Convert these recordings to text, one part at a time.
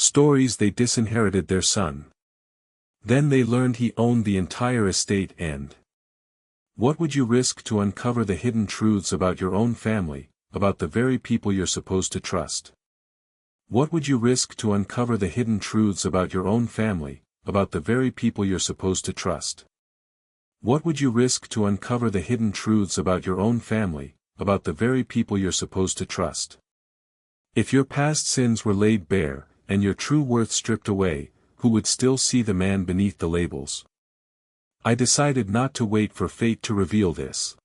Stories they disinherited their son. Then they learned he owned the entire estate and. What would you risk to uncover the hidden truths about your own family, about the very people you're supposed to trust? What would you risk to uncover the hidden truths about your own family, about the very people you're supposed to trust? What would you risk to uncover the hidden truths about your own family, about the very people you're supposed to trust? If your past sins were laid bare, and your true worth stripped away, who would still see the man beneath the labels? I decided not to wait for fate to reveal this.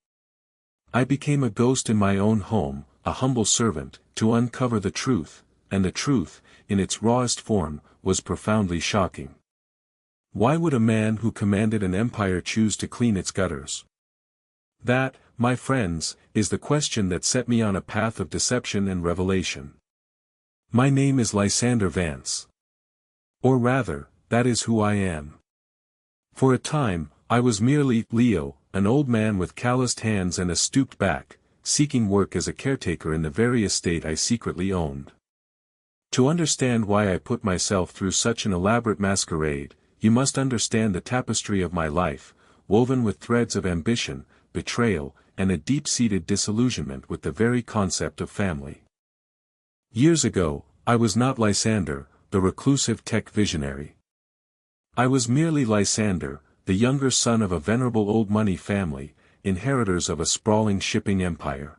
I became a ghost in my own home, a humble servant, to uncover the truth, and the truth, in its rawest form, was profoundly shocking. Why would a man who commanded an empire choose to clean its gutters? That, my friends, is the question that set me on a path of deception and revelation. My name is Lysander Vance. Or rather, that is who I am. For a time, I was merely Leo, an old man with calloused hands and a stooped back, seeking work as a caretaker in the very estate I secretly owned. To understand why I put myself through such an elaborate masquerade, you must understand the tapestry of my life, woven with threads of ambition, betrayal, and a deep-seated disillusionment with the very concept of family. Years ago, I was not Lysander, the reclusive tech visionary. I was merely Lysander, the younger son of a venerable old money family, inheritors of a sprawling shipping empire.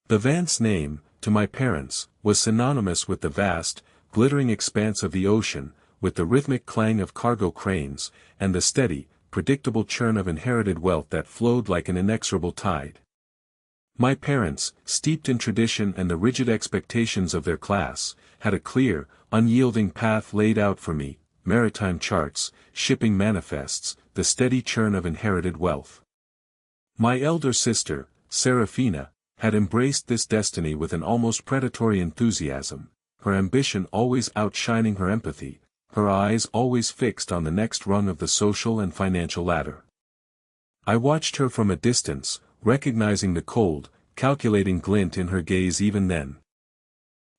The Vance name, to my parents, was synonymous with the vast, glittering expanse of the ocean, with the rhythmic clang of cargo cranes, and the steady, predictable churn of inherited wealth that flowed like an inexorable tide. My parents, steeped in tradition and the rigid expectations of their class, had a clear, unyielding path laid out for me: maritime charts, shipping manifests, the steady churn of inherited wealth. My elder sister, Serafina, had embraced this destiny with an almost predatory enthusiasm, her ambition always outshining her empathy, her eyes always fixed on the next rung of the social and financial ladder. I watched her from a distance, recognizing the cold, calculating glint in her gaze even then.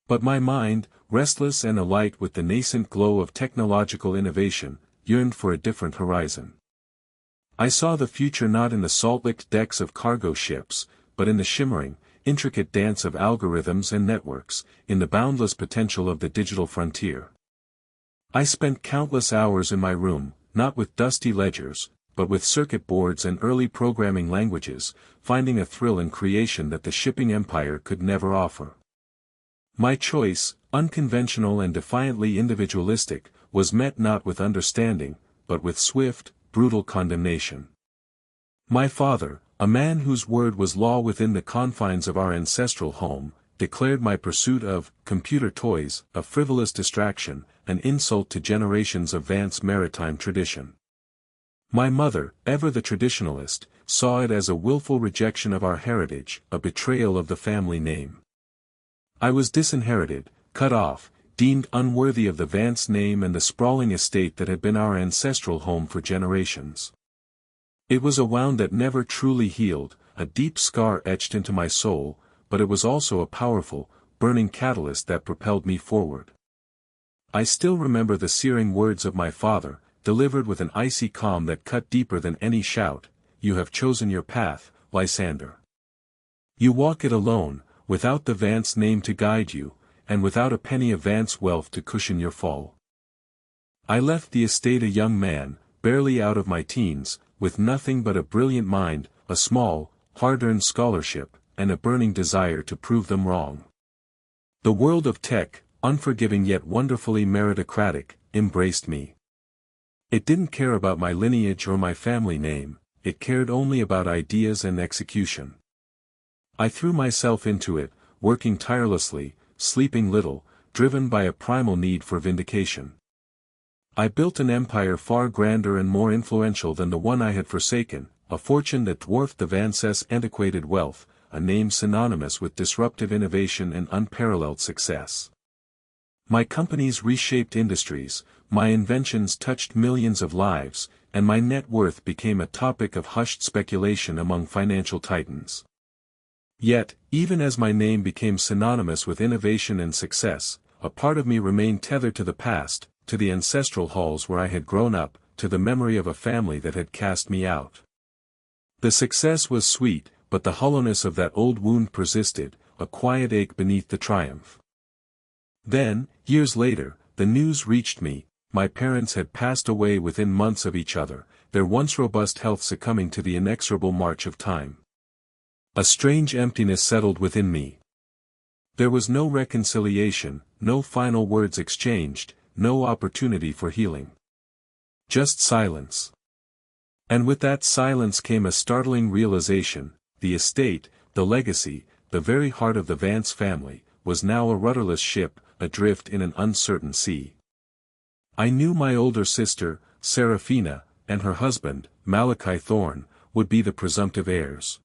But my mind, restless and alight with the nascent glow of technological innovation, yearned for a different horizon. I saw the future not in the salt-licked decks of cargo ships, but in the shimmering, intricate dance of algorithms and networks, in the boundless potential of the digital frontier. I spent countless hours in my room, not with dusty ledgers, but with circuit boards and early programming languages, finding a thrill in creation that the shipping empire could never offer. My choice, unconventional and defiantly individualistic, was met not with understanding, but with swift, brutal condemnation. My father, a man whose word was law within the confines of our ancestral home, declared my pursuit of computer toys a frivolous distraction, an insult to generations of Vance maritime tradition. My mother, ever the traditionalist, saw it as a willful rejection of our heritage, a betrayal of the family name. I was disinherited, cut off, deemed unworthy of the Vance name and the sprawling estate that had been our ancestral home for generations. It was a wound that never truly healed, a deep scar etched into my soul, but it was also a powerful, burning catalyst that propelled me forward. I still remember the searing words of my father, delivered with an icy calm that cut deeper than any shout: "You have chosen your path, Lysander. You walk it alone, without the Vance name to guide you, and without a penny of Vance wealth to cushion your fall." I left the estate a young man, barely out of my teens, with nothing but a brilliant mind, a small, hard-earned scholarship, and a burning desire to prove them wrong. The world of tech, unforgiving yet wonderfully meritocratic, embraced me. It didn't care about my lineage or my family name, it cared only about ideas and execution. I threw myself into it, working tirelessly, sleeping little, driven by a primal need for vindication. I built an empire far grander and more influential than the one I had forsaken, a fortune that dwarfed the Vance's antiquated wealth, a name synonymous with disruptive innovation and unparalleled success. My companies reshaped industries, my inventions touched millions of lives, and my net worth became a topic of hushed speculation among financial titans. Yet, even as my name became synonymous with innovation and success, a part of me remained tethered to the past, to the ancestral halls where I had grown up, to the memory of a family that had cast me out. The success was sweet, but the hollowness of that old wound persisted, a quiet ache beneath the triumph. Then, years later, the news reached me: my parents had passed away within months of each other, their once robust health succumbing to the inexorable march of time. A strange emptiness settled within me. There was no reconciliation, no final words exchanged, no opportunity for healing. Just silence. And with that silence came a startling realization: the estate, the legacy, the very heart of the Vance family, was now a rudderless ship, adrift in an uncertain sea. I knew my older sister, Seraphina, and her husband, Malachi Thorne, would be the presumptive heirs.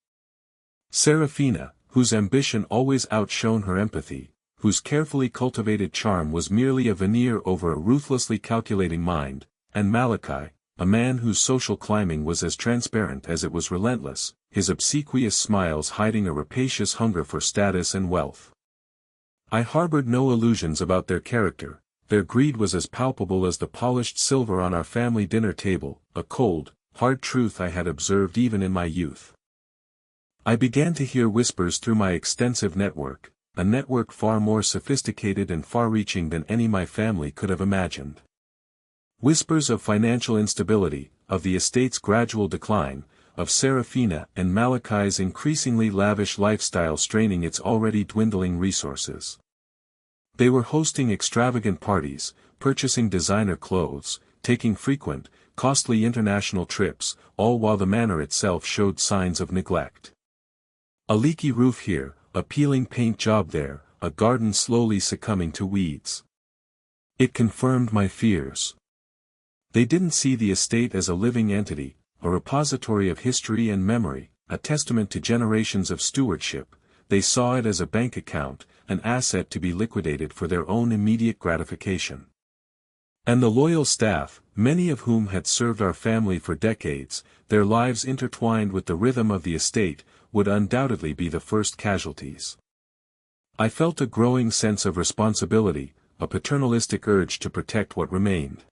Seraphina, whose ambition always outshone her empathy, whose carefully cultivated charm was merely a veneer over a ruthlessly calculating mind, and Malachi, a man whose social climbing was as transparent as it was relentless, his obsequious smiles hiding a rapacious hunger for status and wealth. I harbored no illusions about their character. Their greed was as palpable as the polished silver on our family dinner table, a cold, hard truth I had observed even in my youth. I began to hear whispers through my extensive network, a network far more sophisticated and far-reaching than any my family could have imagined. Whispers of financial instability, of the estate's gradual decline, of Seraphina and Malachi's increasingly lavish lifestyle straining its already dwindling resources. They were hosting extravagant parties, purchasing designer clothes, taking frequent, costly international trips, all while the manor itself showed signs of neglect. A leaky roof here, a peeling paint job there, a garden slowly succumbing to weeds. It confirmed my fears. They didn't see the estate as a living entity, a repository of history and memory, a testament to generations of stewardship. They saw it as a bank account, an asset to be liquidated for their own immediate gratification. And the loyal staff, many of whom had served our family for decades, their lives intertwined with the rhythm of the estate, would undoubtedly be the first casualties. I felt a growing sense of responsibility, a paternalistic urge to protect what remained.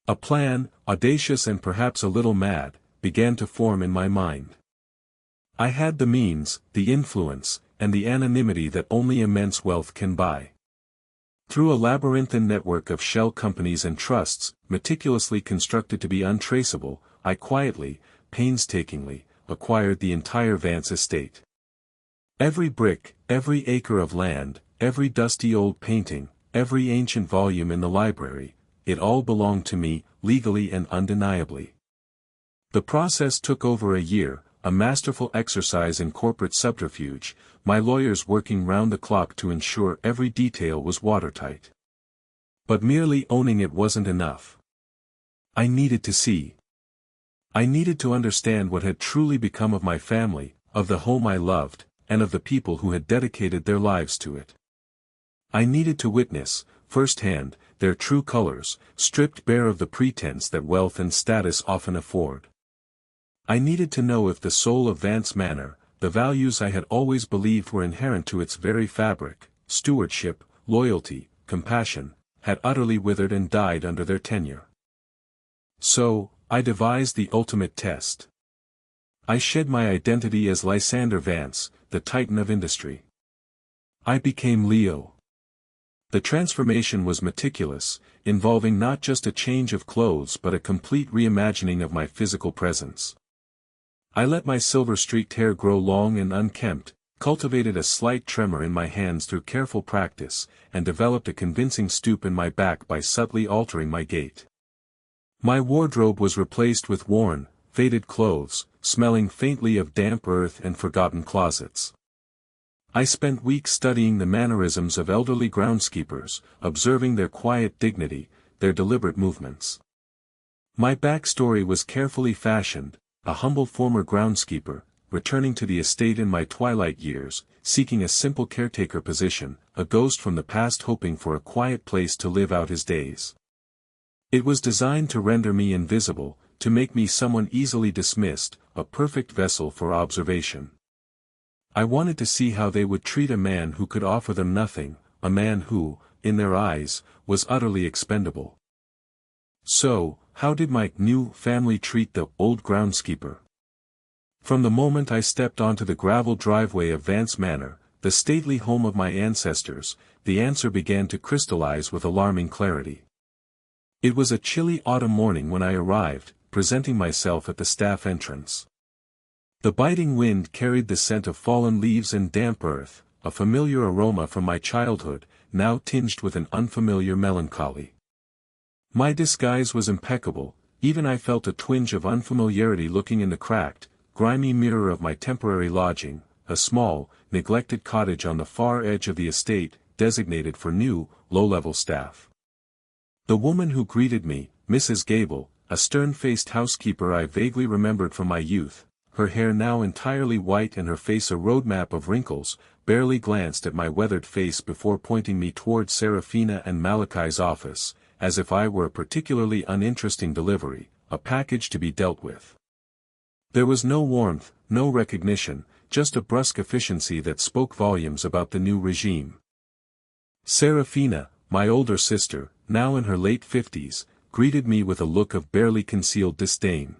A plan, audacious and perhaps a little mad, began to form in my mind. I had the means, the influence, and the anonymity that only immense wealth can buy. Through a labyrinthine network of shell companies and trusts, meticulously constructed to be untraceable, I quietly, painstakingly, acquired the entire Vance estate. Every brick, every acre of land, every dusty old painting, every ancient volume in the library, it all belonged to me, legally and undeniably. The process took over a year, a masterful exercise in corporate subterfuge, my lawyers working round the clock to ensure every detail was watertight. But merely owning it wasn't enough. I needed to see. I needed to understand what had truly become of my family, of the home I loved, and of the people who had dedicated their lives to it. I needed to witness, firsthand, their true colors, stripped bare of the pretense that wealth and status often afford. I needed to know if the soul of Vance Manor, the values I had always believed were inherent to its very fabric, stewardship, loyalty, compassion, had utterly withered and died under their tenure. So, I devised the ultimate test. I shed my identity as Lysander Vance, the titan of industry. I became Leo. The transformation was meticulous, involving not just a change of clothes but a complete reimagining of my physical presence. I let my silver-streaked hair grow long and unkempt, cultivated a slight tremor in my hands through careful practice, and developed a convincing stoop in my back by subtly altering my gait. My wardrobe was replaced with worn, faded clothes, smelling faintly of damp earth and forgotten closets. I spent weeks studying the mannerisms of elderly groundskeepers, observing their quiet dignity, their deliberate movements. My backstory was carefully fashioned, a humble former groundskeeper, returning to the estate in my twilight years, seeking a simple caretaker position, a ghost from the past hoping for a quiet place to live out his days. It was designed to render me invisible, to make me someone easily dismissed, a perfect vessel for observation. I wanted to see how they would treat a man who could offer them nothing, a man who, in their eyes, was utterly expendable. So, how did my new family treat the old groundskeeper? From the moment I stepped onto the gravel driveway of Vance Manor, the stately home of my ancestors, the answer began to crystallize with alarming clarity. It was a chilly autumn morning when I arrived, presenting myself at the staff entrance. The biting wind carried the scent of fallen leaves and damp earth, a familiar aroma from my childhood, now tinged with an unfamiliar melancholy. My disguise was impeccable, even I felt a twinge of unfamiliarity looking in the cracked, grimy mirror of my temporary lodging, a small, neglected cottage on the far edge of the estate, designated for new, low-level staff. The woman who greeted me, Mrs. Gable, a stern-faced housekeeper I vaguely remembered from my youth, her hair now entirely white and her face a roadmap of wrinkles, barely glanced at my weathered face before pointing me towards Serafina and Malachi's office, as if I were a particularly uninteresting delivery, a package to be dealt with. There was no warmth, no recognition, just a brusque efficiency that spoke volumes about the new regime. Serafina, my older sister, now in her late 50s, greeted me with a look of barely concealed disdain.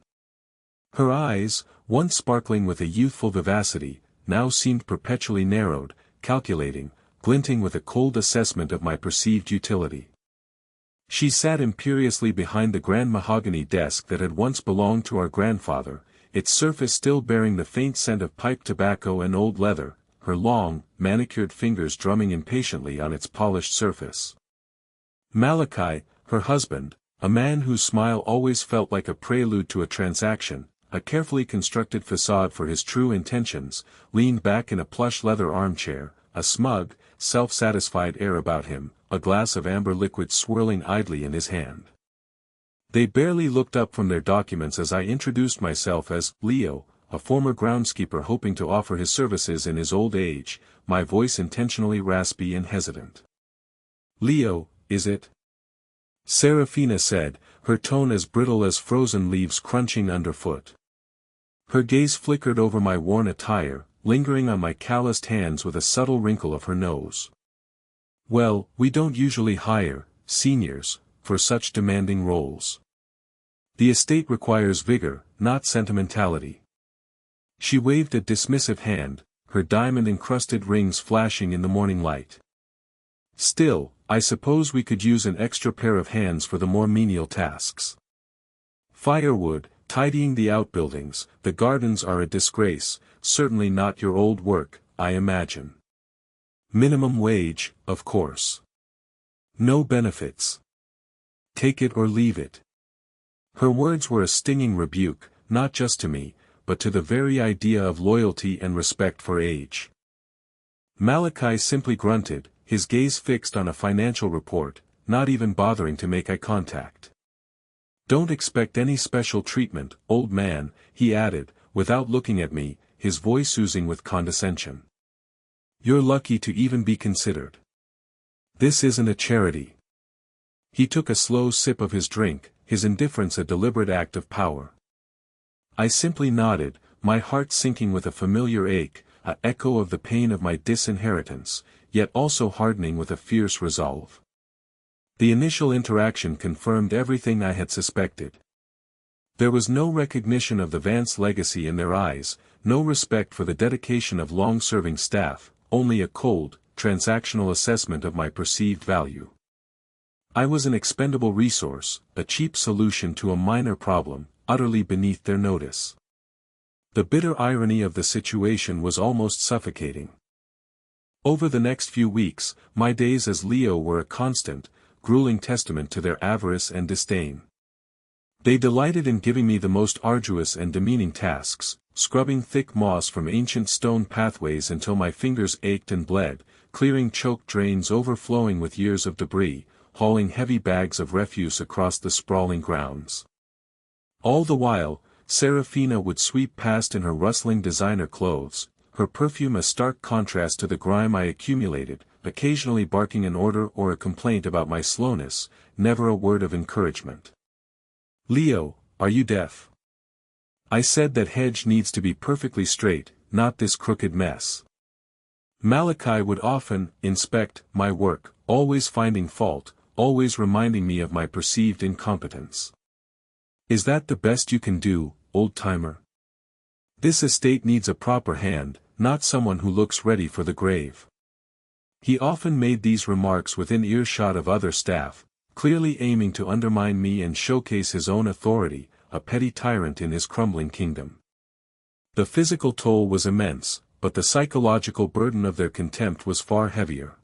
Her eyes, once sparkling with a youthful vivacity, now seemed perpetually narrowed, calculating, glinting with a cold assessment of my perceived utility. She sat imperiously behind the grand mahogany desk that had once belonged to our grandfather, its surface still bearing the faint scent of pipe tobacco and old leather, her long, manicured fingers drumming impatiently on its polished surface. Malachi, her husband, a man whose smile always felt like a prelude to a transaction, a carefully constructed facade for his true intentions, leaned back in a plush leather armchair, a smug, self-satisfied air about him, a glass of amber liquid swirling idly in his hand. They barely looked up from their documents as I introduced myself as Leo, a former groundskeeper hoping to offer his services in his old age, my voice intentionally raspy and hesitant. "Leo, is it?" Serafina said, her tone as brittle as frozen leaves crunching underfoot. Her gaze flickered over my worn attire, lingering on my calloused hands with a subtle wrinkle of her nose. "Well, we don't usually hire seniors for such demanding roles. The estate requires vigor, not sentimentality." She waved a dismissive hand, her diamond-encrusted rings flashing in the morning light. "Still, I suppose we could use an extra pair of hands for the more menial tasks. Firewood, tidying the outbuildings, the gardens are a disgrace, certainly not your old work, I imagine. Minimum wage, of course. No benefits. Take it or leave it." Her words were a stinging rebuke, not just to me, but to the very idea of loyalty and respect for age. Malachi simply grunted, his gaze fixed on a financial report, not even bothering to make eye contact. "Don't expect any special treatment, old man," he added, without looking at me, his voice oozing with condescension. "You're lucky to even be considered. This isn't a charity." He took a slow sip of his drink, his indifference a deliberate act of power. I simply nodded, my heart sinking with a familiar ache, an echo of the pain of my disinheritance, yet also hardening with a fierce resolve. The initial interaction confirmed everything I had suspected. There was no recognition of the Vance legacy in their eyes, no respect for the dedication of long-serving staff, only a cold, transactional assessment of my perceived value. I was an expendable resource, a cheap solution to a minor problem, utterly beneath their notice. The bitter irony of the situation was almost suffocating. Over the next few weeks, my days as Leo were a constant, grueling testament to their avarice and disdain. They delighted in giving me the most arduous and demeaning tasks, scrubbing thick moss from ancient stone pathways until my fingers ached and bled, clearing choked drains overflowing with years of debris, hauling heavy bags of refuse across the sprawling grounds. All the while, Serafina would sweep past in her rustling designer clothes, her perfume a stark contrast to the grime I accumulated, occasionally barking an order or a complaint about my slowness, never a word of encouragement. "Leo, are you deaf? I said that hedge needs to be perfectly straight, not this crooked mess." Malachi would often inspect my work, always finding fault, always reminding me of my perceived incompetence. Is that the best you can do, old-timer? This estate needs a proper hand, not someone who looks ready for the grave. He often made these remarks within earshot of other staff, clearly aiming to undermine me and showcase his own authority, a petty tyrant in his crumbling kingdom. The physical toll was immense, but the psychological burden of their contempt was far heavier.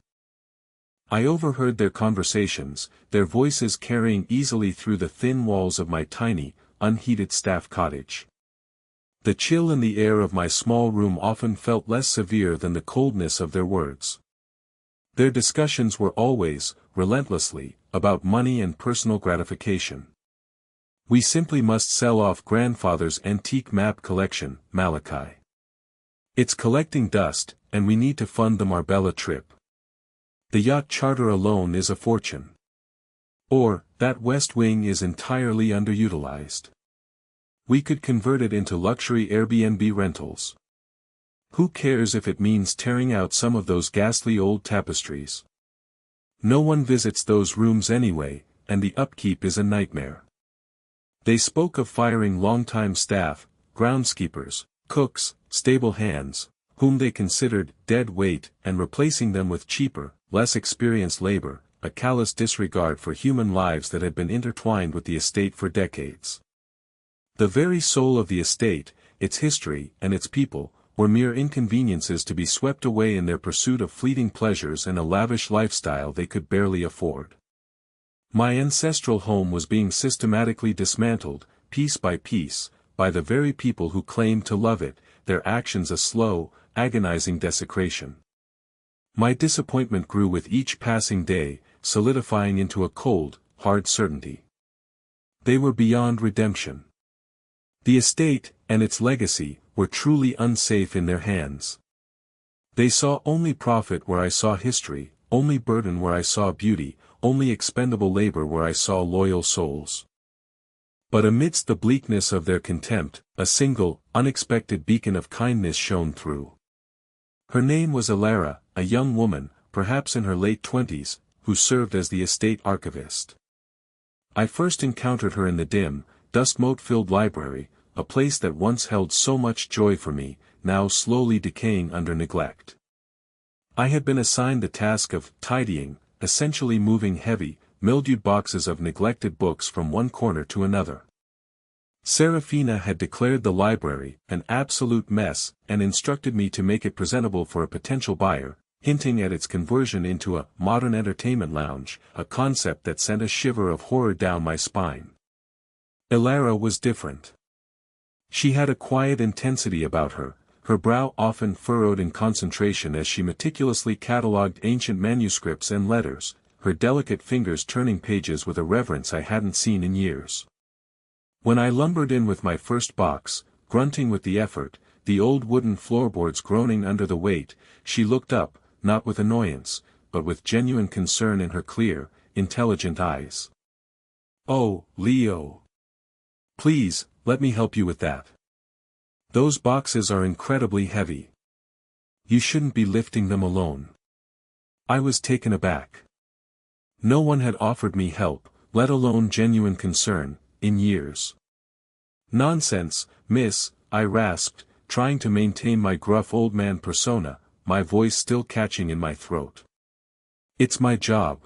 I overheard their conversations, their voices carrying easily through the thin walls of my tiny, unheated staff cottage. The chill in the air of my small room often felt less severe than the coldness of their words. Their discussions were always, relentlessly, about money and personal gratification. We simply must sell off grandfather's antique map collection, Malachi. It's collecting dust, and we need to fund the Marbella trip. The yacht charter alone is a fortune. Or, that West Wing is entirely underutilized. We could convert it into luxury Airbnb rentals. Who cares if it means tearing out some of those ghastly old tapestries? No one visits those rooms anyway, and the upkeep is a nightmare. They spoke of firing longtime staff, groundskeepers, cooks, stable hands, whom they considered dead weight, and replacing them with cheaper, less experienced labor, a callous disregard for human lives that had been intertwined with the estate for decades. The very soul of the estate, its history and its people, were mere inconveniences to be swept away in their pursuit of fleeting pleasures and a lavish lifestyle they could barely afford. My ancestral home was being systematically dismantled, piece by piece, by the very people who claimed to love it, their actions a slow, agonizing desecration. My disappointment grew with each passing day, solidifying into a cold, hard certainty. They were beyond redemption. The estate, and its legacy, were truly unsafe in their hands. They saw only profit where I saw history, only burden where I saw beauty, only expendable labor where I saw loyal souls. But amidst the bleakness of their contempt, a single, unexpected beacon of kindness shone through. Her name was Elara, a young woman, perhaps in her late 20s, who served as the estate archivist. I first encountered her in the dim, dust-mote-filled library, a place that once held so much joy for me, now slowly decaying under neglect. I had been assigned the task of tidying, essentially moving heavy, mildewed boxes of neglected books from one corner to another. Serafina had declared the library an absolute mess and instructed me to make it presentable for a potential buyer, hinting at its conversion into a modern entertainment lounge, a concept that sent a shiver of horror down my spine. Elara was different. She had a quiet intensity about her, her brow often furrowed in concentration as she meticulously catalogued ancient manuscripts and letters, her delicate fingers turning pages with a reverence I hadn't seen in years. When I lumbered in with my first box, grunting with the effort, the old wooden floorboards groaning under the weight, she looked up, not with annoyance, but with genuine concern in her clear, intelligent eyes. "Oh, Leo. Please, let me help you with that. Those boxes are incredibly heavy. You shouldn't be lifting them alone." I was taken aback. No one had offered me help, let alone genuine concern, in years. "Nonsense, miss," I rasped, trying to maintain my gruff old man persona, my voice still catching in my throat. "It's my job."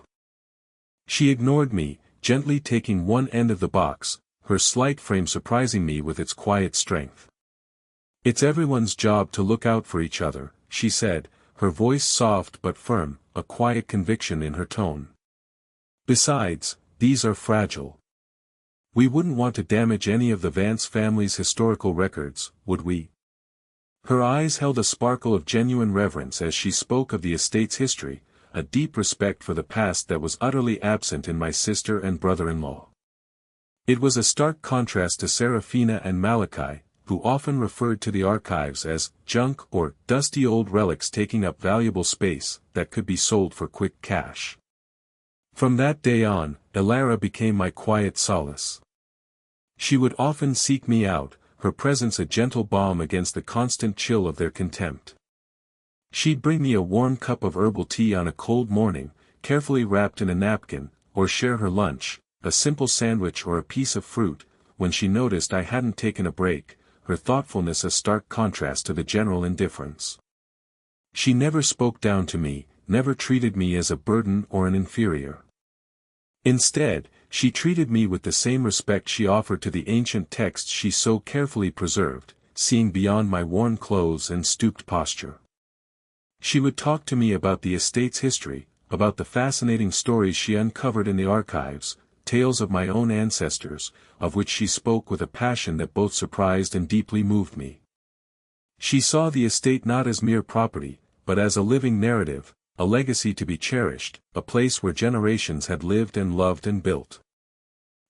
She ignored me, gently taking one end of the box, her slight frame surprising me with its quiet strength. "It's everyone's job to look out for each other," she said, her voice soft but firm, a quiet conviction in her tone. "Besides, these are fragile. We wouldn't want to damage any of the Vance family's historical records, would we?" Her eyes held a sparkle of genuine reverence as she spoke of the estate's history, a deep respect for the past that was utterly absent in my sister and brother-in-law. It was a stark contrast to Serafina and Malachi, who often referred to the archives as junk or dusty old relics taking up valuable space that could be sold for quick cash. From that day on, Elara became my quiet solace. She would often seek me out, her presence a gentle balm against the constant chill of their contempt. She'd bring me a warm cup of herbal tea on a cold morning, carefully wrapped in a napkin, or share her lunch, a simple sandwich or a piece of fruit. When she noticed I hadn't taken a break, her thoughtfulness a stark contrast to the general indifference. She never spoke down to me, never treated me as a burden or an inferior. Instead, she treated me with the same respect she offered to the ancient texts she so carefully preserved, seeing beyond my worn clothes and stooped posture. She would talk to me about the estate's history, about the fascinating stories she uncovered in the archives, tales of my own ancestors, of which she spoke with a passion that both surprised and deeply moved me. She saw the estate not as mere property, but as a living narrative, a legacy to be cherished, a place where generations had lived and loved and built.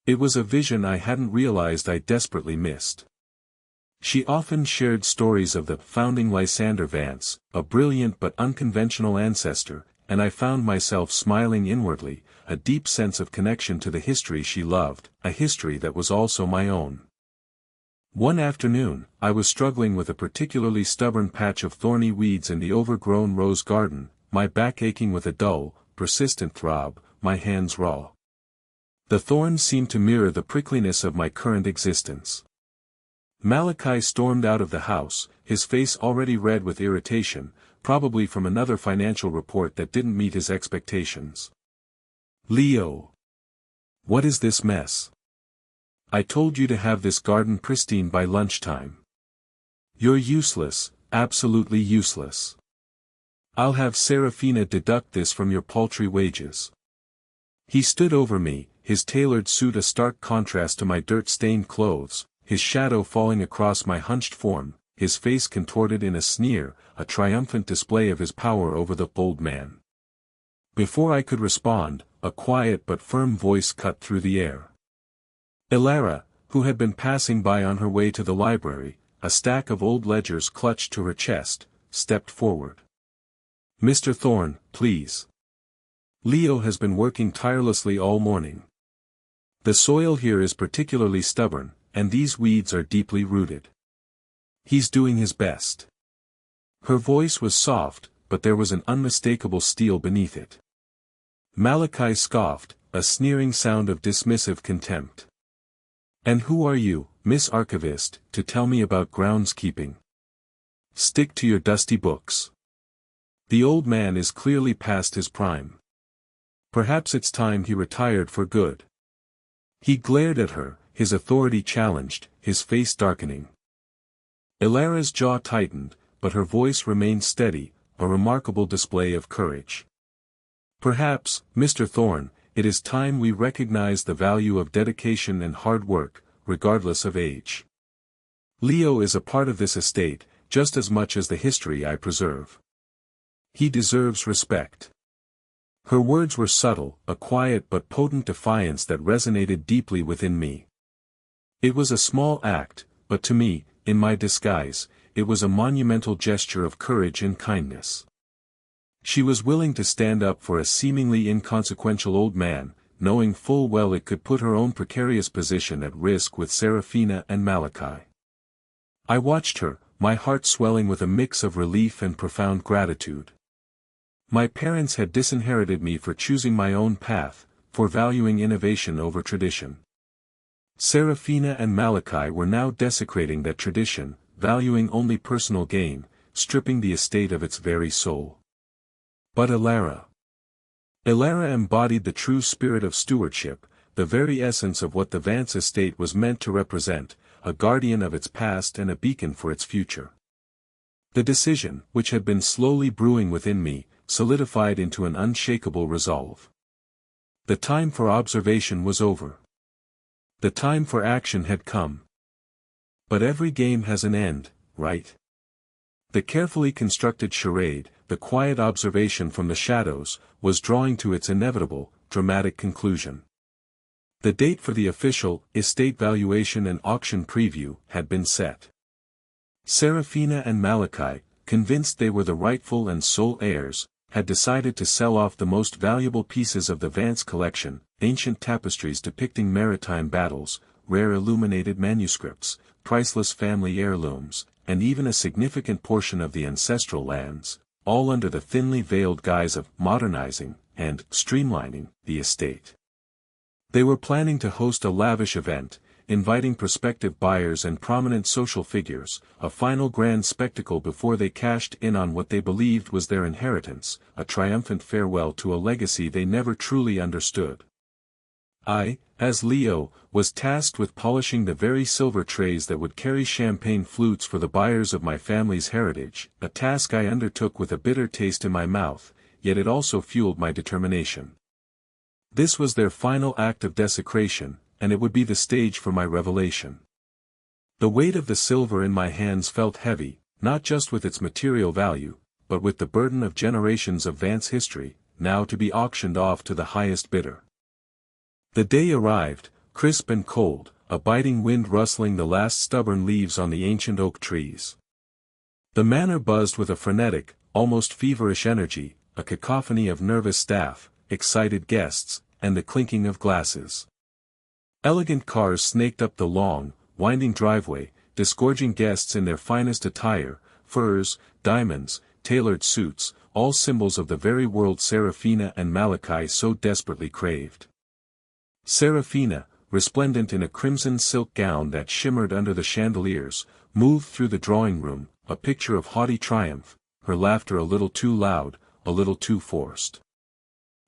It was a vision I hadn't realized I desperately missed. She often shared stories of the founding Lysander Vance, a brilliant but unconventional ancestor, and I found myself smiling inwardly, a deep sense of connection to the history she loved, a history that was also my own. One afternoon, I was struggling with a particularly stubborn patch of thorny weeds in the overgrown rose garden, my back aching with a dull, persistent throb, my hands raw. The thorns seemed to mirror the prickliness of my current existence. Malachi stormed out of the house, his face already red with irritation, probably from another financial report that didn't meet his expectations. "Leo! What is this mess? I told you to have this garden pristine by lunchtime. You're useless, absolutely useless. I'll have Serafina deduct this from your paltry wages." He stood over me, his tailored suit a stark contrast to my dirt-stained clothes, his shadow falling across my hunched form, his face contorted in a sneer, a triumphant display of his power over the old man. Before I could respond, a quiet but firm voice cut through the air. Elara, who had been passing by on her way to the library, a stack of old ledgers clutched to her chest, stepped forward. "Mr. Thorne, please. Leo has been working tirelessly all morning. The soil here is particularly stubborn, and these weeds are deeply rooted. He's doing his best." Her voice was soft, but there was an unmistakable steel beneath it. Malachi scoffed, a sneering sound of dismissive contempt. "And who are you, Miss Archivist, to tell me about groundskeeping? Stick to your dusty books. The old man is clearly past his prime. Perhaps it's time he retired for good." He glared at her, his authority challenged, his face darkening. Elara's jaw tightened, but her voice remained steady, a remarkable display of courage. "Perhaps, Mr. Thorne, it is time we recognize the value of dedication and hard work, regardless of age. Leo is a part of this estate, just as much as the history I preserve. He deserves respect." Her words were subtle, a quiet but potent defiance that resonated deeply within me. It was a small act, but to me, in my disguise, it was a monumental gesture of courage and kindness. She was willing to stand up for a seemingly inconsequential old man, knowing full well it could put her own precarious position at risk with Serafina and Malachi. I watched her, my heart swelling with a mix of relief and profound gratitude. My parents had disinherited me for choosing my own path, for valuing innovation over tradition. Serafina and Malachi were now desecrating that tradition, valuing only personal gain, stripping the estate of its very soul. But Elara embodied the true spirit of stewardship, the very essence of what the Vance estate was meant to represent, a guardian of its past and a beacon for its future. The decision, which had been slowly brewing within me, solidified into an unshakable resolve. The time for observation was over. The time for action had come. But every game has an end, right? The carefully constructed charade, the quiet observation from the shadows, was drawing to its inevitable, dramatic conclusion. The date for the official estate valuation and auction preview had been set. Serafina and Malachi, convinced they were the rightful and sole heirs, had decided to sell off the most valuable pieces of the Vance collection, ancient tapestries depicting maritime battles, rare illuminated manuscripts, priceless family heirlooms, and even a significant portion of the ancestral lands, all under the thinly veiled guise of modernizing and streamlining the estate. They were planning to host a lavish event, inviting prospective buyers and prominent social figures, a final grand spectacle before they cashed in on what they believed was their inheritance, a triumphant farewell to a legacy they never truly understood. I, as Leo, was tasked with polishing the very silver trays that would carry champagne flutes for the buyers of my family's heritage, a task I undertook with a bitter taste in my mouth, yet it also fueled my determination. This was their final act of desecration, and it would be the stage for my revelation. The weight of the silver in my hands felt heavy, not just with its material value, but with the burden of generations of Vance history, now to be auctioned off to the highest bidder. The day arrived, crisp and cold, a biting wind rustling the last stubborn leaves on the ancient oak trees. The manor buzzed with a frenetic, almost feverish energy, a cacophony of nervous staff, excited guests, and the clinking of glasses. Elegant cars snaked up the long, winding driveway, disgorging guests in their finest attire, furs, diamonds, tailored suits, all symbols of the very world Serafina and Malachi so desperately craved. Serafina, resplendent in a crimson silk gown that shimmered under the chandeliers, moved through the drawing room, a picture of haughty triumph, her laughter a little too loud, a little too forced.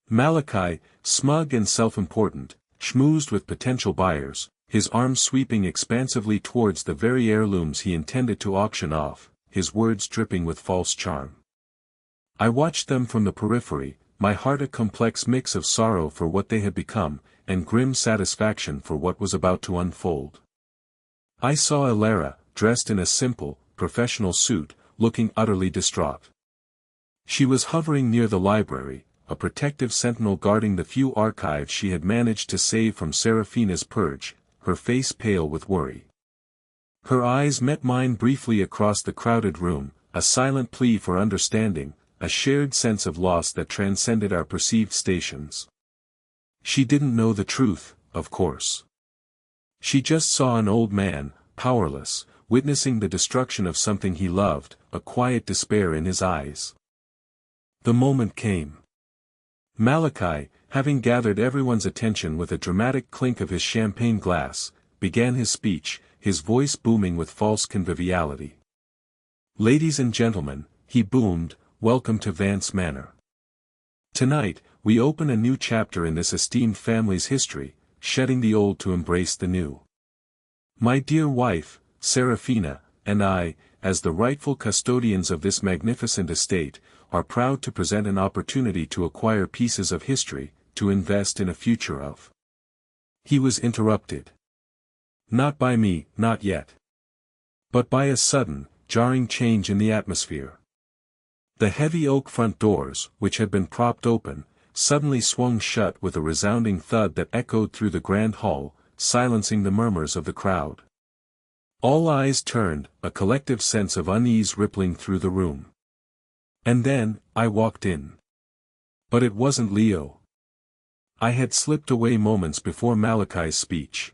Malachi, smug and self-important, schmoozed with potential buyers, his arms sweeping expansively towards the very heirlooms he intended to auction off, his words dripping with false charm. I watched them from the periphery, my heart a complex mix of sorrow for what they had become, and grim satisfaction for what was about to unfold. I saw Elara, dressed in a simple, professional suit, looking utterly distraught. She was hovering near the library, a protective sentinel guarding the few archives she had managed to save from Serafina's purge, her face pale with worry. Her eyes met mine briefly across the crowded room, a silent plea for understanding, a shared sense of loss that transcended our perceived stations. She didn't know the truth, of course. She just saw an old man, powerless, witnessing the destruction of something he loved, a quiet despair in his eyes. The moment came. Malachi, having gathered everyone's attention with a dramatic clink of his champagne glass, began his speech, his voice booming with false conviviality. "Ladies and gentlemen," he boomed, "welcome to Vance Manor. Tonight, we open a new chapter in this esteemed family's history, shedding the old to embrace the new. My dear wife, Serafina, and I, as the rightful custodians of this magnificent estate, are proud to present an opportunity to acquire pieces of history, to invest in a future of." He was interrupted. Not by me, not yet. But by a sudden, jarring change in the atmosphere. The heavy oak front doors, which had been propped open, suddenly swung shut with a resounding thud that echoed through the grand hall, silencing the murmurs of the crowd. All eyes turned, a collective sense of unease rippling through the room. And then, I walked in. But it wasn't Leo. I had slipped away moments before Malachi's speech.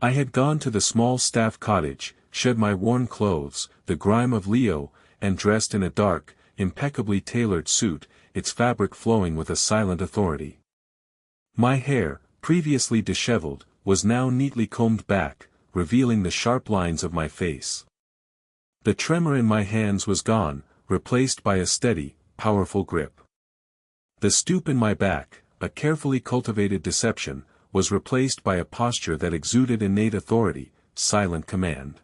I had gone to the small staff cottage, shed my worn clothes, the grime of Leo, and dressed in a dark, impeccably tailored suit, its fabric flowing with a silent authority. My hair, previously disheveled, was now neatly combed back, revealing the sharp lines of my face. The tremor in my hands was gone, replaced by a steady, powerful grip. The stoop in my back, a carefully cultivated deception, was replaced by a posture that exuded innate authority, silent command.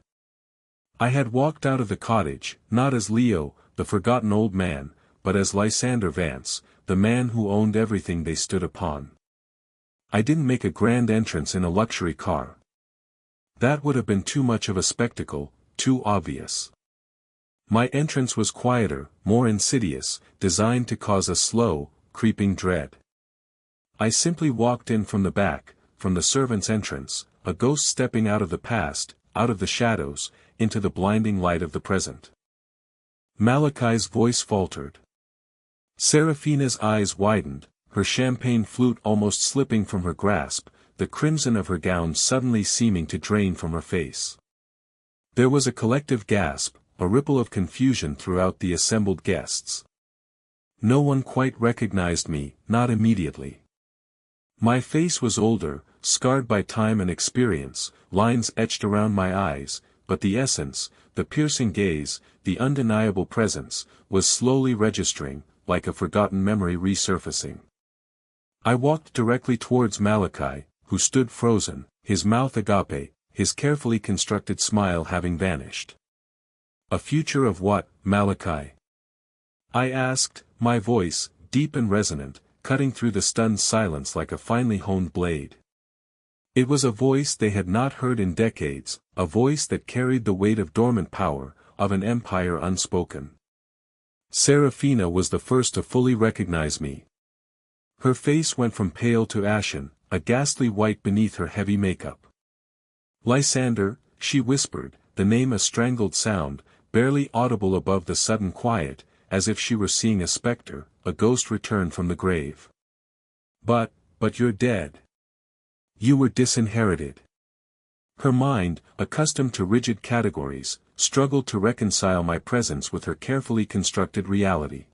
I had walked out of the cottage, not as Leo, the forgotten old man, but as Lysander Vance, the man who owned everything they stood upon. I didn't make a grand entrance in a luxury car. That would have been too much of a spectacle, too obvious. My entrance was quieter, more insidious, designed to cause a slow, creeping dread. I simply walked in from the back, from the servants' entrance, a ghost stepping out of the past, out of the shadows, into the blinding light of the present. Malachi's voice faltered. Serafina's eyes widened, her champagne flute almost slipping from her grasp, the crimson of her gown suddenly seeming to drain from her face. There was a collective gasp, a ripple of confusion throughout the assembled guests. No one quite recognized me, not immediately. My face was older, scarred by time and experience, lines etched around my eyes, but the essence, the piercing gaze, the undeniable presence, was slowly registering, like a forgotten memory resurfacing. I walked directly towards Malachi, who stood frozen, his mouth agape, his carefully constructed smile having vanished. A future of what, Malachi? I asked, my voice, deep and resonant, cutting through the stunned silence like a finely honed blade. It was a voice they had not heard in decades, a voice that carried the weight of dormant power, of an empire unspoken. Serafina was the first to fully recognize me. Her face went from pale to ashen, a ghastly white beneath her heavy makeup. Lysander, she whispered, the name a strangled sound, barely audible above the sudden quiet, as if she were seeing a specter, a ghost returned from the grave. But you're dead. You were disinherited. Her mind, accustomed to rigid categories, struggled to reconcile my presence with her carefully constructed reality.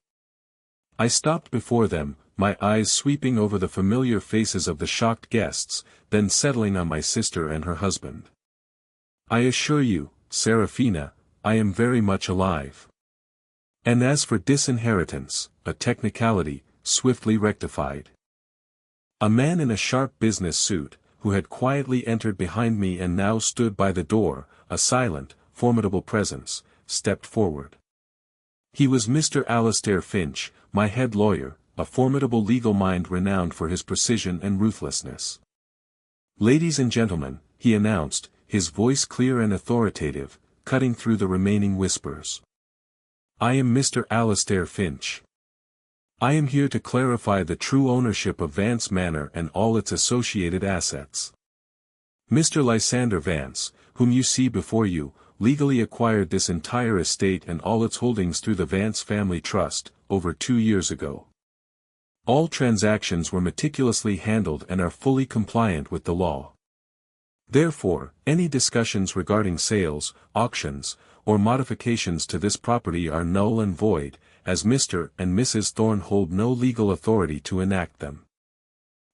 I stopped before them, my eyes sweeping over the familiar faces of the shocked guests, then settling on my sister and her husband. I assure you, Serafina, I am very much alive. And as for disinheritance, a technicality, swiftly rectified. A man in a sharp business suit, who had quietly entered behind me and now stood by the door, a silent, formidable presence, stepped forward. He was Mr. Alistair Finch, my head lawyer, a formidable legal mind renowned for his precision and ruthlessness. Ladies and gentlemen, he announced, his voice clear and authoritative, cutting through the remaining whispers. I am Mr. Alistair Finch. I am here to clarify the true ownership of Vance Manor and all its associated assets. Mr. Lysander Vance, whom you see before you, legally acquired this entire estate and all its holdings through the Vance Family Trust, over 2 years ago. All transactions were meticulously handled and are fully compliant with the law. Therefore, any discussions regarding sales, auctions, or modifications to this property are null and void, as Mr. and Mrs. Thorne hold no legal authority to enact them.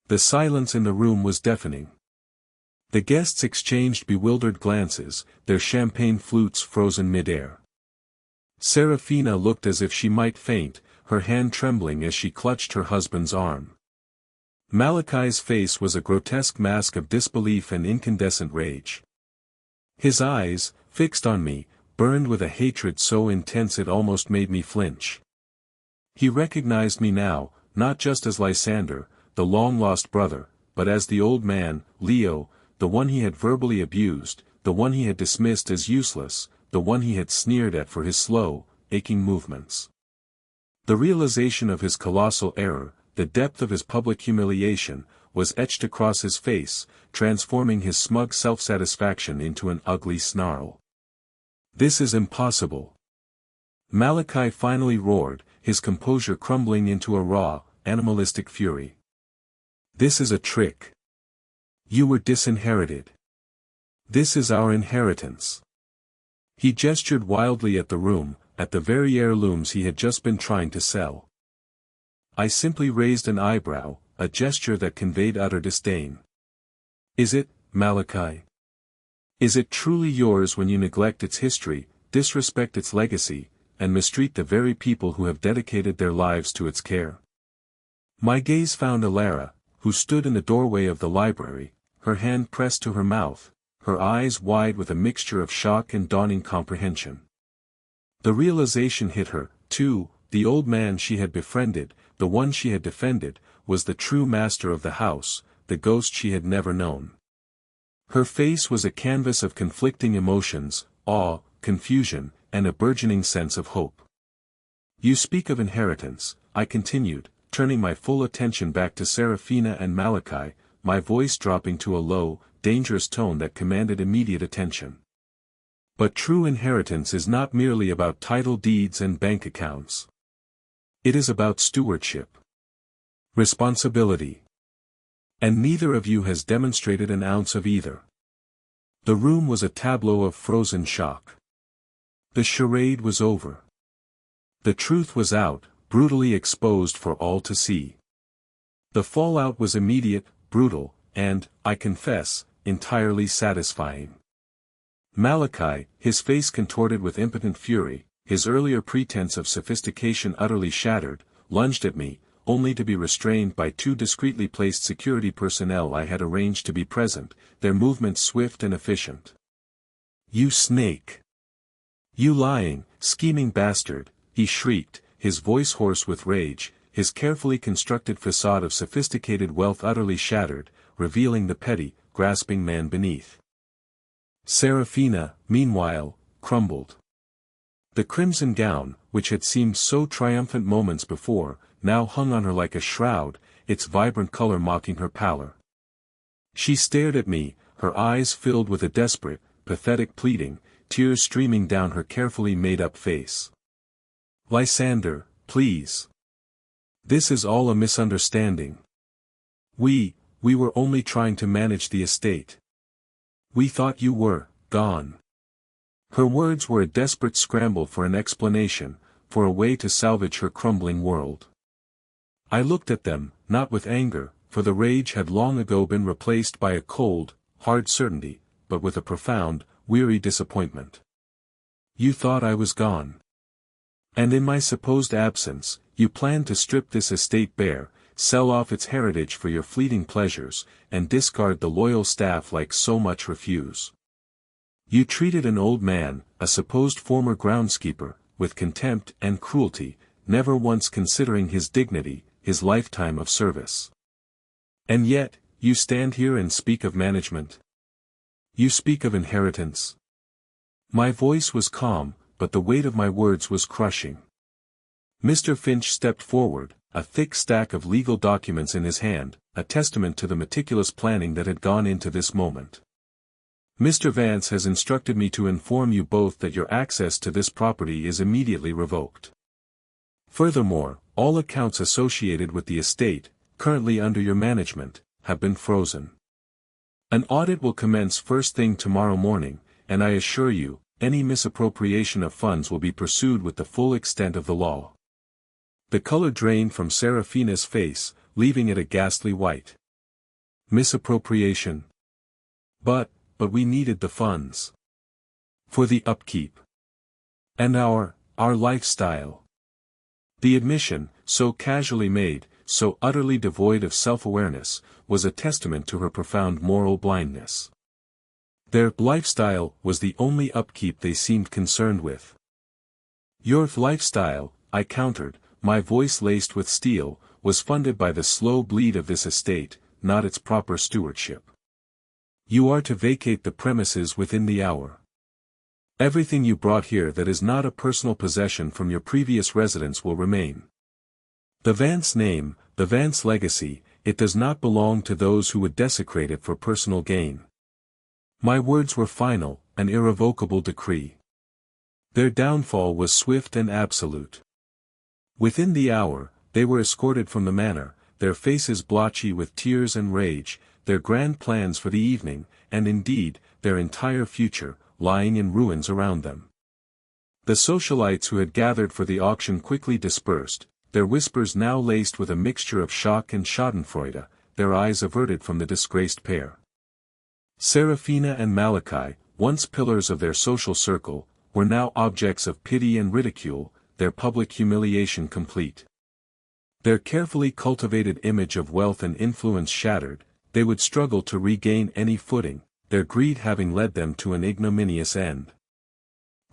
The silence in the room was deafening. The guests exchanged bewildered glances, their champagne flutes frozen mid-air. Serafina looked as if she might faint, her hand trembling as she clutched her husband's arm. Malachi's face was a grotesque mask of disbelief and incandescent rage. His eyes, fixed on me, burned with a hatred so intense it almost made me flinch. He recognized me now, not just as Lysander, the long-lost brother, but as the old man, Leo, the one he had verbally abused, the one he had dismissed as useless, the one he had sneered at for his slow, aching movements. The realization of his colossal error, the depth of his public humiliation, was etched across his face, transforming his smug self-satisfaction into an ugly snarl. This is impossible. Malachi finally roared, his composure crumbling into a raw, animalistic fury. This is a trick. You were disinherited. This is our inheritance. He gestured wildly at the room, at the very heirlooms he had just been trying to sell. I simply raised an eyebrow, a gesture that conveyed utter disdain. Is it, Malachi? Is it truly yours when you neglect its history, disrespect its legacy, and mistreat the very people who have dedicated their lives to its care? My gaze found Alara, who stood in the doorway of the library, her hand pressed to her mouth, her eyes wide with a mixture of shock and dawning comprehension. The realization hit her, too, the old man she had befriended, the one she had defended, was the true master of the house, the ghost she had never known. Her face was a canvas of conflicting emotions, awe, confusion, and a burgeoning sense of hope. You speak of inheritance, I continued, turning my full attention back to Serafina and Malachi, my voice dropping to a low, dangerous tone that commanded immediate attention. But true inheritance is not merely about title deeds and bank accounts. It is about stewardship. Responsibility. And neither of you has demonstrated an ounce of either. The room was a tableau of frozen shock. The charade was over. The truth was out, brutally exposed for all to see. The fallout was immediate, brutal, and, I confess, entirely satisfying. Malachi, his face contorted with impotent fury, his earlier pretense of sophistication utterly shattered, lunged at me, only to be restrained by two discreetly placed security personnel I had arranged to be present, their movements swift and efficient. "You snake! You lying, scheming bastard!" he shrieked, his voice hoarse with rage, his carefully constructed facade of sophisticated wealth utterly shattered, revealing the petty, grasping man beneath. Serafina, meanwhile, crumbled. The crimson gown, which had seemed so triumphant moments before, now hung on her like a shroud, its vibrant color mocking her pallor. She stared at me, her eyes filled with a desperate, pathetic pleading, tears streaming down her carefully made-up face. "Lysander, please. This is all a misunderstanding. We were only trying to manage the estate. We thought you were gone." Her words were a desperate scramble for an explanation, for a way to salvage her crumbling world. I looked at them, not with anger, for the rage had long ago been replaced by a cold, hard certainty, but with a profound, weary disappointment. "You thought I was gone. And in my supposed absence, you planned to strip this estate bare, sell off its heritage for your fleeting pleasures, and discard the loyal staff like so much refuse. You treated an old man, a supposed former groundskeeper, with contempt and cruelty, never once considering his dignity, his lifetime of service. And yet, you stand here and speak of management. You speak of inheritance." My voice was calm, but the weight of my words was crushing. Mr. Finch stepped forward, a thick stack of legal documents in his hand, a testament to the meticulous planning that had gone into this moment. "Mr. Vance has instructed me to inform you both that your access to this property is immediately revoked. Furthermore, all accounts associated with the estate, currently under your management, have been frozen. An audit will commence first thing tomorrow morning, and I assure you, any misappropriation of funds will be pursued with the full extent of the law." The color drained from Serafina's face, leaving it a ghastly white. "Misappropriation? But we needed the funds. For the upkeep. And our lifestyle." The admission, so casually made, so utterly devoid of self-awareness, was a testament to her profound moral blindness. Their lifestyle was the only upkeep they seemed concerned with. "Your lifestyle," I countered, my voice laced with steel, "was funded by the slow bleed of this estate, not its proper stewardship. You are to vacate the premises within the hour. Everything you brought here that is not a personal possession from your previous residence will remain. The Vance name, the Vance legacy, it does not belong to those who would desecrate it for personal gain." My words were final, an irrevocable decree. Their downfall was swift and absolute. Within the hour, they were escorted from the manor, their faces blotchy with tears and rage, their grand plans for the evening, and indeed, their entire future, lying in ruins around them. The socialites who had gathered for the auction quickly dispersed, their whispers now laced with a mixture of shock and schadenfreude, their eyes averted from the disgraced pair. Serafina and Malachi, once pillars of their social circle, were now objects of pity and ridicule, their public humiliation complete. Their carefully cultivated image of wealth and influence shattered, they would struggle to regain any footing, their greed having led them to an ignominious end.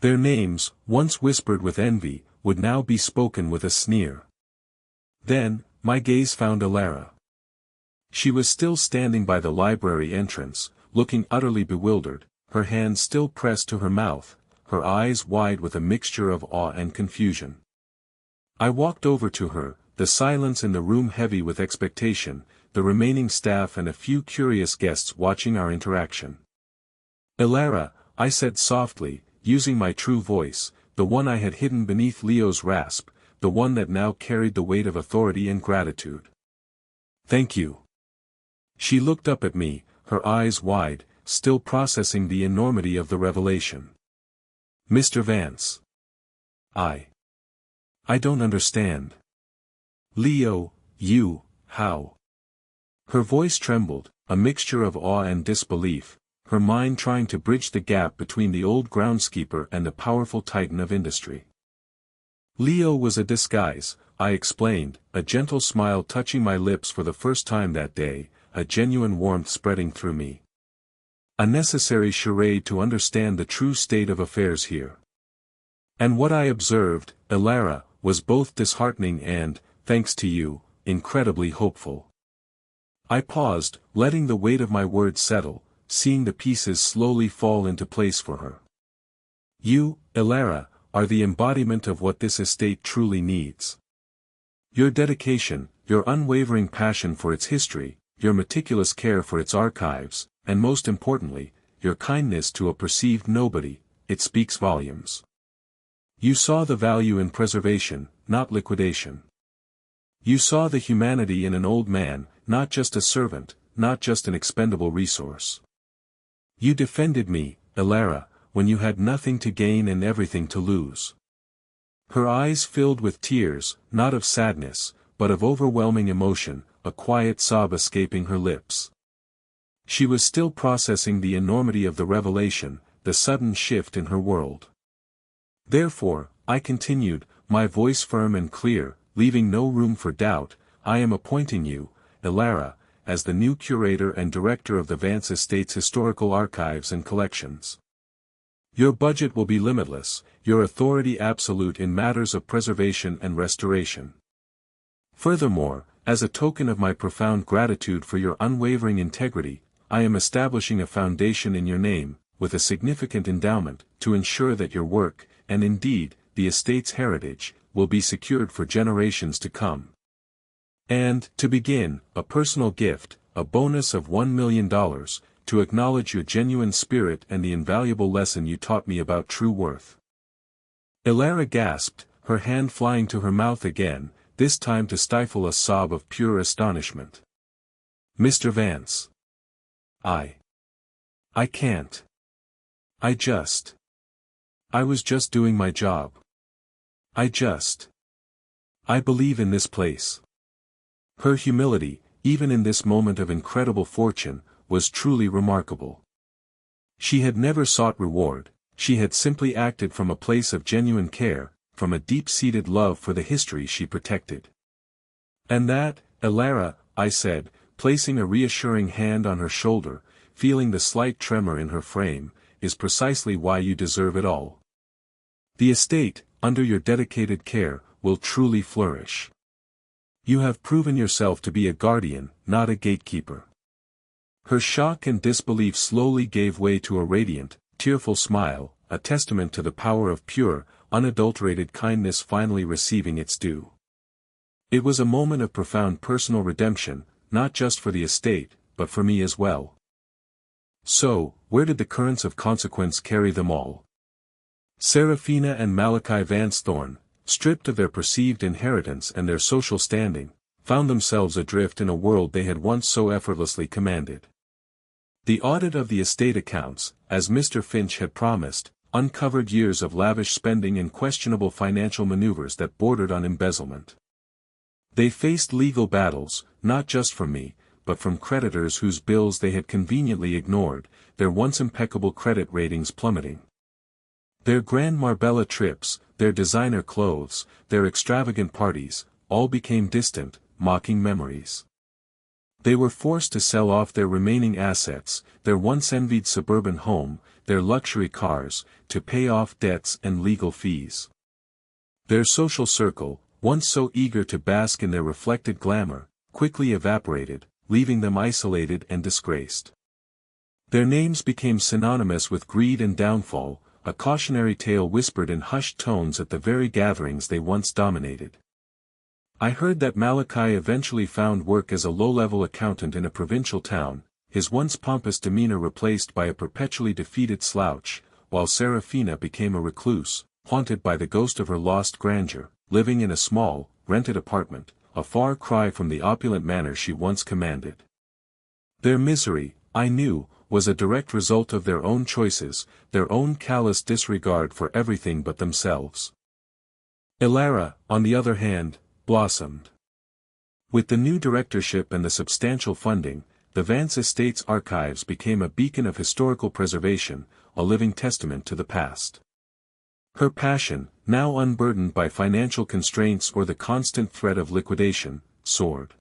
Their names, once whispered with envy, would now be spoken with a sneer. Then, my gaze found Alara. She was still standing by the library entrance, looking utterly bewildered, her hands still pressed to her mouth, her eyes wide with a mixture of awe and confusion. I walked over to her, the silence in the room heavy with expectation, the remaining staff and a few curious guests watching our interaction. "Alara," I said softly, using my true voice, the one I had hidden beneath Leo's rasp, the one that now carried the weight of authority and gratitude. "Thank you." She looked up at me, her eyes wide, still processing the enormity of the revelation. Mr. Vance. I don't understand. Leo, how? Her voice trembled, a mixture of awe and disbelief, her mind trying to bridge the gap between the old groundskeeper and the powerful titan of industry. Leo was a disguise, I explained, a gentle smile touching my lips for the first time that day, a genuine warmth spreading through me. A necessary charade to understand the true state of affairs here. And what I observed, Elara, was both disheartening and, thanks to you, incredibly hopeful. I paused, letting the weight of my words settle, seeing the pieces slowly fall into place for her. You, Elara, are the embodiment of what this estate truly needs. Your dedication, your unwavering passion for its history, your meticulous care for its archives, and most importantly, your kindness to a perceived nobody, it speaks volumes. You saw the value in preservation, not liquidation. You saw the humanity in an old man, not just a servant, not just an expendable resource. You defended me, Elara, when you had nothing to gain and everything to lose. Her eyes filled with tears, not of sadness, but of overwhelming emotion, a quiet sob escaping her lips. She was still processing the enormity of the revelation, the sudden shift in her world. Therefore, I continued, my voice firm and clear, leaving no room for doubt, I am appointing you, Elara, as the new curator and director of the Vance Estate's historical archives and collections. Your budget will be limitless, your authority absolute in matters of preservation and restoration. Furthermore, as a token of my profound gratitude for your unwavering integrity, I am establishing a foundation in your name, with a significant endowment, to ensure that your work, and indeed, the estate's heritage, will be secured for generations to come. And, to begin, a personal gift, a bonus of $1 million, to acknowledge your genuine spirit and the invaluable lesson you taught me about true worth. Elara gasped, her hand flying to her mouth again, this time to stifle a sob of pure astonishment. Mr. Vance. I can't. I was just doing my job. I believe in this place. Her humility, even in this moment of incredible fortune, was truly remarkable. She had never sought reward, she had simply acted from a place of genuine care, from a deep-seated love for the history she protected. And that, Elara, I said, placing a reassuring hand on her shoulder, feeling the slight tremor in her frame, is precisely why you deserve it all. The estate, under your dedicated care, will truly flourish. You have proven yourself to be a guardian, not a gatekeeper. Her shock and disbelief slowly gave way to a radiant, tearful smile, a testament to the power of pure, unadulterated kindness finally receiving its due. It was a moment of profound personal redemption, not just for the estate, but for me as well. So, where did the currents of consequence carry them all? Serafina and Malachi Vance Thorne, stripped of their perceived inheritance and their social standing, found themselves adrift in a world they had once so effortlessly commanded. The audit of the estate accounts, as Mr. Finch had promised, uncovered years of lavish spending and questionable financial maneuvers that bordered on embezzlement. They faced legal battles, not just from me, but from creditors whose bills they had conveniently ignored, their once impeccable credit ratings plummeting. Their grand Marbella trips, their designer clothes, their extravagant parties, all became distant, mocking memories. They were forced to sell off their remaining assets, their once envied suburban home, their luxury cars, to pay off debts and legal fees. Their social circle, once so eager to bask in their reflected glamour, quickly evaporated, leaving them isolated and disgraced. Their names became synonymous with greed and downfall, a cautionary tale whispered in hushed tones at the very gatherings they once dominated. I heard that Malachi eventually found work as a low-level accountant in a provincial town, his once pompous demeanor replaced by a perpetually defeated slouch, while Serafina became a recluse, haunted by the ghost of her lost grandeur, living in a small, rented apartment, a far cry from the opulent manor she once commanded. Their misery, I knew, was a direct result of their own choices, their own callous disregard for everything but themselves. Ilara, on the other hand, blossomed. With the new directorship and the substantial funding, the Vance estate's archives became a beacon of historical preservation, a living testament to the past. Her passion, now unburdened by financial constraints or the constant threat of liquidation, soared.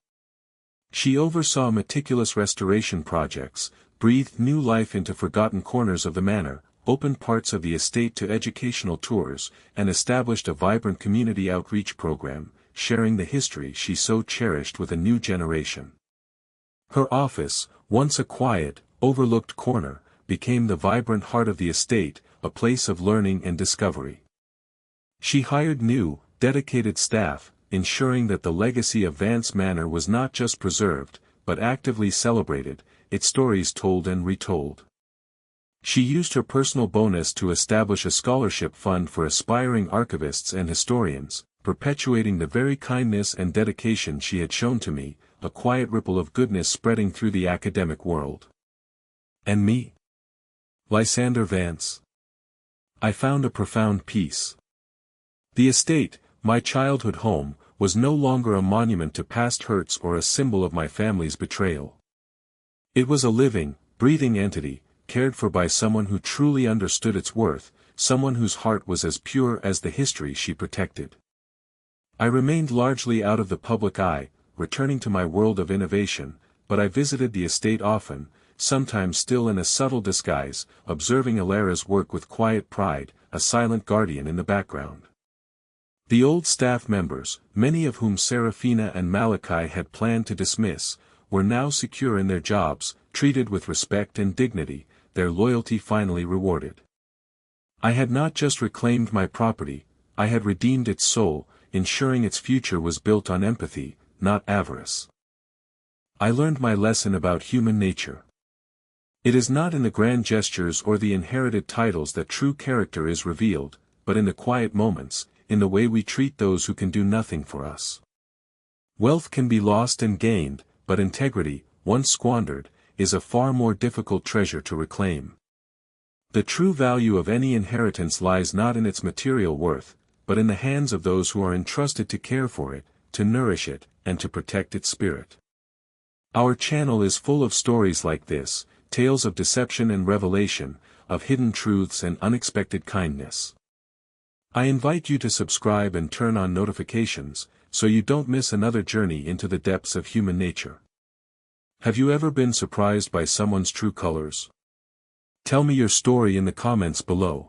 She oversaw meticulous restoration projects, breathed new life into forgotten corners of the manor, opened parts of the estate to educational tours, and established a vibrant community outreach program, sharing the history she so cherished with a new generation. Her office, once a quiet, overlooked corner, became the vibrant heart of the estate, a place of learning and discovery. She hired new, dedicated staff, ensuring that the legacy of Vance Manor was not just preserved, but actively celebrated, its stories told and retold. She used her personal bonus to establish a scholarship fund for aspiring archivists and historians, perpetuating the very kindness and dedication she had shown to me, a quiet ripple of goodness spreading through the academic world. And me? Lysander Vance. I found a profound peace. The estate, my childhood home, was no longer a monument to past hurts or a symbol of my family's betrayal. It was a living, breathing entity, cared for by someone who truly understood its worth, someone whose heart was as pure as the history she protected. I remained largely out of the public eye, returning to my world of innovation, but I visited the estate often, sometimes still in a subtle disguise, observing Ilara's work with quiet pride, a silent guardian in the background. The old staff members, many of whom Serafina and Malachi had planned to dismiss, were now secure in their jobs, treated with respect and dignity, their loyalty finally rewarded. I had not just reclaimed my property, I had redeemed its soul, ensuring its future was built on empathy, not avarice. I learned my lesson about human nature. It is not in the grand gestures or the inherited titles that true character is revealed, but in the quiet moments, in the way we treat those who can do nothing for us. Wealth can be lost and gained, but integrity, once squandered, is a far more difficult treasure to reclaim. The true value of any inheritance lies not in its material worth, but in the hands of those who are entrusted to care for it, to nourish it, and to protect its spirit. Our channel is full of stories like this, tales of deception and revelation, of hidden truths and unexpected kindness. I invite you to subscribe and turn on notifications, so you don't miss another journey into the depths of human nature. Have you ever been surprised by someone's true colors? Tell me your story in the comments below.